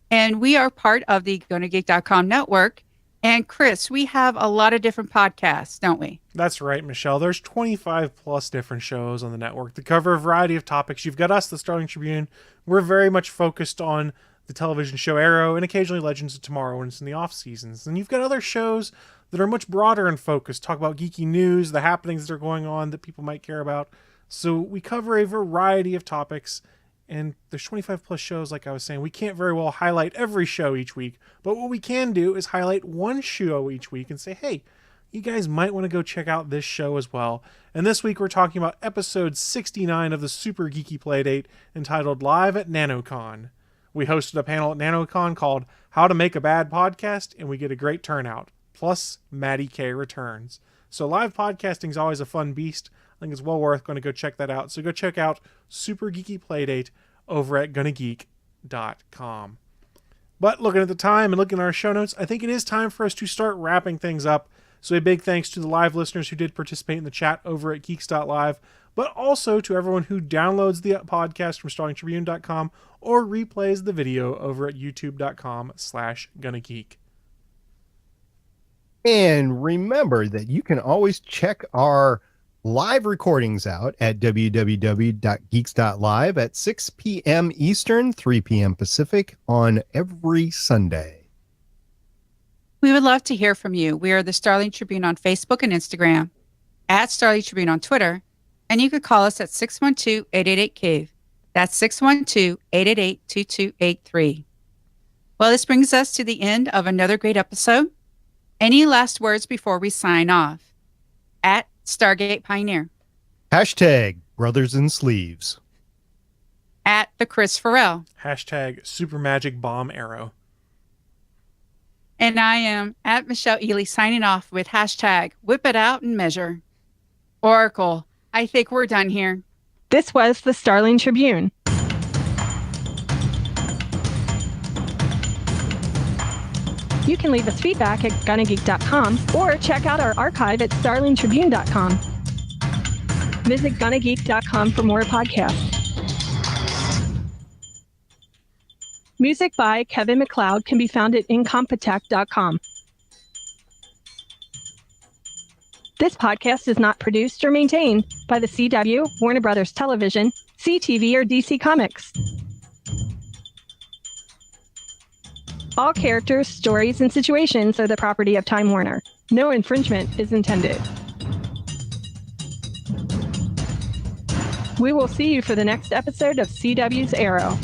And we are part of the GonnaGeek.com network. And Chris, we have a lot of different podcasts, don't we? That's right, Michelle. There's 25 plus different shows on the network that cover a variety of topics. You've got us, the Starling Tribune. We're very much focused on the television show Arrow and occasionally Legends of Tomorrow when it's in the off seasons. And you've got other shows that are much broader in focus, talk about geeky news, the happenings that are going on that people might care about. So we cover a variety of topics, and there's 25 plus shows, like I was saying. We can't very well highlight every show each week, but what we can do is highlight one show each week and say, hey, you guys might want to go check out this show as well. And this week we're talking about episode 69 of the Super Geeky Playdate entitled Live at NanoCon. We hosted a panel at NanoCon called How to Make a Bad Podcast, and we get a great turnout. Plus, Maddie K returns. So live podcasting is always a fun beast. I think it's well worth going to go check that out. So go check out Super Geeky Playdate over at GonnaGeek.com. But looking at the time and looking at our show notes, I think it is time for us to start wrapping things up. So a big thanks to the live listeners who did participate in the chat over at Geeks.live, but also to everyone who downloads the podcast from StarlingTribune.com or replays the video over at YouTube.com/GonnaGeek. And remember that you can always check our live recordings out at www.geeks.live at 6 p.m. Eastern, 3 p.m. Pacific on every Sunday. We would love to hear from you. We are the Starling Tribune on Facebook and Instagram, at Starling Tribune on Twitter, and you could call us at 612-888-CAVE. That's 612-888-2283. Well, this brings us to the end of another great episode. Any last words before we sign off? At Stargate Pioneer. Hashtag Brothers in Sleeves. At the Chris Farrell. Hashtag Super Magic Bomb Arrow. And I am at Michelle Ely signing off with hashtag Whip It Out and Measure. Oracle, I think we're done here. This was the Starling Tribune. You can leave us feedback at GonnaGeek.com or check out our archive at StarlingTribune.com. Visit GonnaGeek.com for more podcasts. Music by Kevin MacLeod can be found at Incompetech.com. This podcast is not produced or maintained by the CW, Warner Brothers Television, CTV, or DC Comics. All characters, stories, and situations are the property of Time Warner. No infringement is intended. We will see you for the next episode of CW's Arrow.